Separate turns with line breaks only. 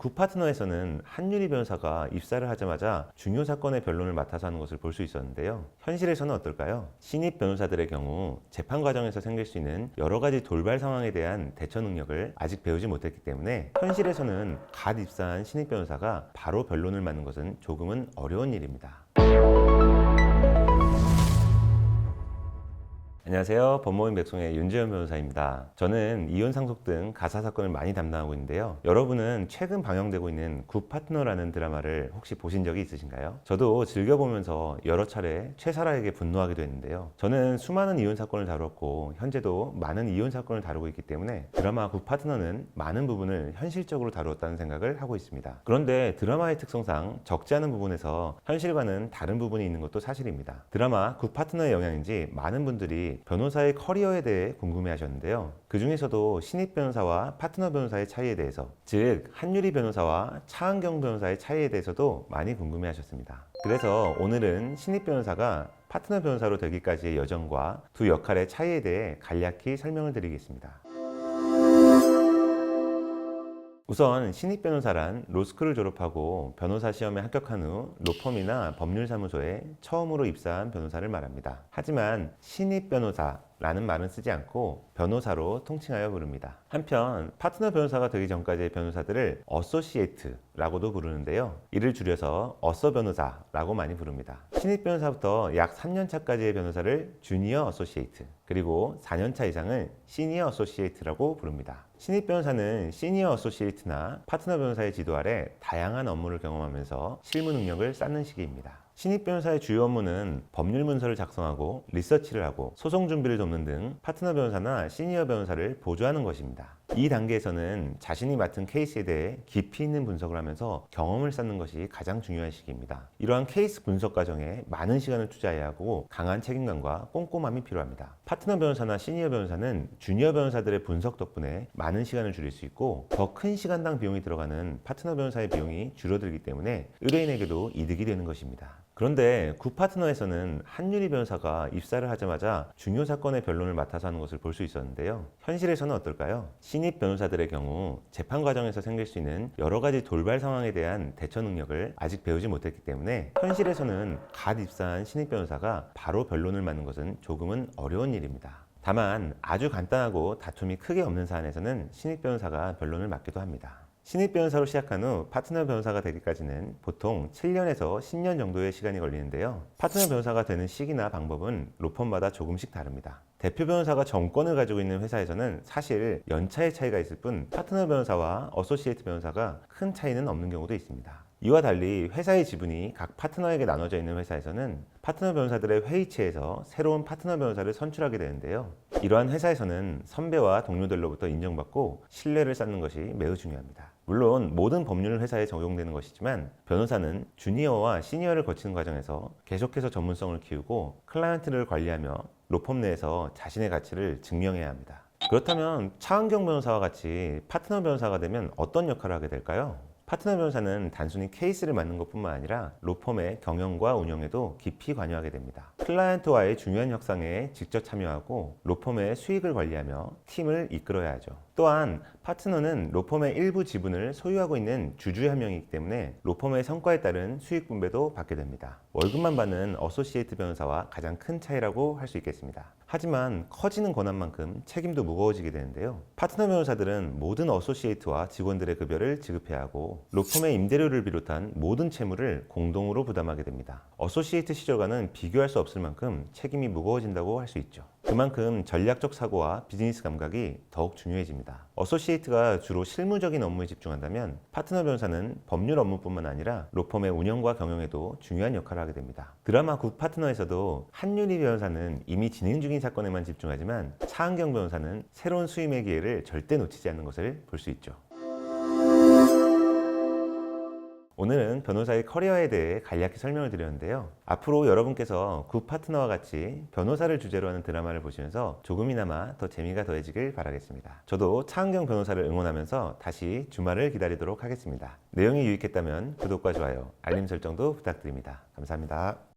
구 파트너에서는 한유리 변호사가 입사를 하자마자 중요 사건의 변론을 맡아서 하는 것을 볼 수 있었는데요. 현실에서는 어떨까요? 신입 변호사들의 경우 재판 과정에서 생길 수 있는 여러 가지 돌발 상황에 대한 대처 능력을 아직 배우지 못했기 때문에 현실에서는 갓 입사한 신입 변호사가 바로 변론을 맡는 것은 조금은 어려운 일입니다. 안녕하세요. 법무인 백송의 윤재현 변호사입니다. 저는 이혼 상속 등 가사 사건을 많이 담당하고 있는데요. 여러분은 최근 방영되고 있는 구 파트너라는 드라마를 혹시 보신 적이 있으신가요? 저도 즐겨보면서 여러 차례 최사라에게 분노하기도 했는데요. 저는 수많은 이혼 사건을 다뤘고 현재도 많은 이혼 사건을 다루고 있기 때문에 드라마 구 파트너는 많은 부분을 현실적으로 다루었다는 생각을 하고 있습니다. 그런데 드라마의 특성상 적지 않은 부분에서 현실과는 다른 부분이 있는 것도 사실입니다. 드라마 구 파트너의 영향인지 많은 분들이 변호사의 커리어에 대해 궁금해 하셨는데요. 그 중에서도 신입 변호사와 파트너 변호사의 차이에 대해서, 즉 한유리 변호사와 차은경 변호사의 차이에 대해서도 많이 궁금해 하셨습니다. 그래서 오늘은 신입 변호사가 파트너 변호사로 되기까지의 여정과 두 역할의 차이에 대해 간략히 설명을 드리겠습니다. 우선 신입 변호사란 로스쿨을 졸업하고 변호사 시험에 합격한 후 로펌이나 법률사무소에 처음으로 입사한 변호사를 말합니다. 하지만 신입 변호사라는 말은 쓰지 않고 변호사로 통칭하여 부릅니다. 한편 파트너 변호사가 되기 전까지의 변호사들을 어소시에이트라고도 부르는데요. 이를 줄여서 어서 변호사라고 많이 부릅니다. 신입 변호사부터 약 3년차까지의 변호사를 주니어 어소시에이트, 그리고 4년차 이상을 시니어 어소시에이트라고 부릅니다. 신입 변호사는 시니어 어소시에이트나 파트너 변호사의 지도 아래 다양한 업무를 경험하면서 실무 능력을 쌓는 시기입니다. 신입 변호사의 주요 업무는 법률 문서를 작성하고 리서치를 하고 소송 준비를 돕는 등 파트너 변호사나 시니어 변호사를 보조하는 것입니다. 이 단계에서는 자신이 맡은 케이스에 대해 깊이 있는 분석을 하면서 경험을 쌓는 것이 가장 중요한 시기입니다. 이러한 케이스 분석 과정에 많은 시간을 투자해야 하고 강한 책임감과 꼼꼼함이 필요합니다. 파트너 변호사나 시니어 변호사는 주니어 변호사들의 분석 덕분에 많은 시간을 줄일 수 있고 더 큰 시간당 비용이 들어가는 파트너 변호사의 비용이 줄어들기 때문에 의뢰인에게도 이득이 되는 것입니다. 그런데 구 파트너에서는 한유리 변호사가 입사를 하자마자 중요 사건의 변론을 맡아서 하는 것을 볼 수 있었는데요. 현실에서는 어떨까요? 신입 변호사들의 경우 재판 과정에서 생길 수 있는 여러 가지 돌발 상황에 대한 대처 능력을 아직 배우지 못했기 때문에 현실에서는 갓 입사한 신입 변호사가 바로 변론을 맡는 것은 조금은 어려운 일입니다. 다만 아주 간단하고 다툼이 크게 없는 사안에서는 신입 변호사가 변론을 맡기도 합니다. 신입 변호사로 시작한 후 파트너 변호사가 되기까지는 보통 7년에서 10년 정도의 시간이 걸리는데요. 파트너 변호사가 되는 시기나 방법은 로펌마다 조금씩 다릅니다. 대표 변호사가 정권을 가지고 있는 회사에서는 사실 연차의 차이가 있을 뿐 파트너 변호사와 어소시에이트 변호사가 큰 차이는 없는 경우도 있습니다. 이와 달리 회사의 지분이 각 파트너에게 나눠져 있는 회사에서는 파트너 변호사들의 회의체에서 새로운 파트너 변호사를 선출하게 되는데요. 이러한 회사에서는 선배와 동료들로부터 인정받고 신뢰를 쌓는 것이 매우 중요합니다. 물론 모든 법률 회사에 적용되는 것이지만 변호사는 주니어와 시니어를 거치는 과정에서 계속해서 전문성을 키우고 클라이언트를 관리하며 로펌 내에서 자신의 가치를 증명해야 합니다. 그렇다면 차은경 변호사와 같이 파트너 변호사가 되면 어떤 역할을 하게 될까요? 파트너 변호사는 단순히 케이스를 맡는 것뿐만 아니라 로펌의 경영과 운영에도 깊이 관여하게 됩니다. 클라이언트와의 중요한 협상에 직접 참여하고 로펌의 수익을 관리하며 팀을 이끌어야 하죠. 또한 파트너는 로펌의 일부 지분을 소유하고 있는 주주의 한 명이기 때문에 로펌의 성과에 따른 수익 분배도 받게 됩니다. 월급만 받는 어소시에이트 변호사와 가장 큰 차이라고 할 수 있겠습니다. 하지만 커지는 권한만큼 책임도 무거워지게 되는데요. 파트너 변호사들은 모든 어소시에이트와 직원들의 급여를 지급해야 하고 로펌의 임대료를 비롯한 모든 채무를 공동으로 부담하게 됩니다. 어소시에이트 시절과는 비교할 수 없을 만큼 책임이 무거워진다고 할 수 있죠. 그만큼 전략적 사고와 비즈니스 감각이 더욱 중요해집니다. 어소시에이트가 주로 실무적인 업무에 집중한다면 파트너 변호사는 법률 업무뿐만 아니라 로펌의 운영과 경영에도 중요한 역할을 하게 됩니다. 드라마 구 파트너에서도 한유리 변호사는 이미 진행 중인 사건에만 집중하지만 차은경 변호사는 새로운 수임의 기회를 절대 놓치지 않는 것을 볼 수 있죠. 오늘은 변호사의 커리어에 대해 간략히 설명을 드렸는데요. 앞으로 여러분께서 구 파트너와 같이 변호사를 주제로 하는 드라마를 보시면서 조금이나마 더 재미가 더해지길 바라겠습니다. 저도 차은경 변호사를 응원하면서 다시 주말을 기다리도록 하겠습니다. 내용이 유익했다면 구독과 좋아요, 알림 설정도 부탁드립니다. 감사합니다.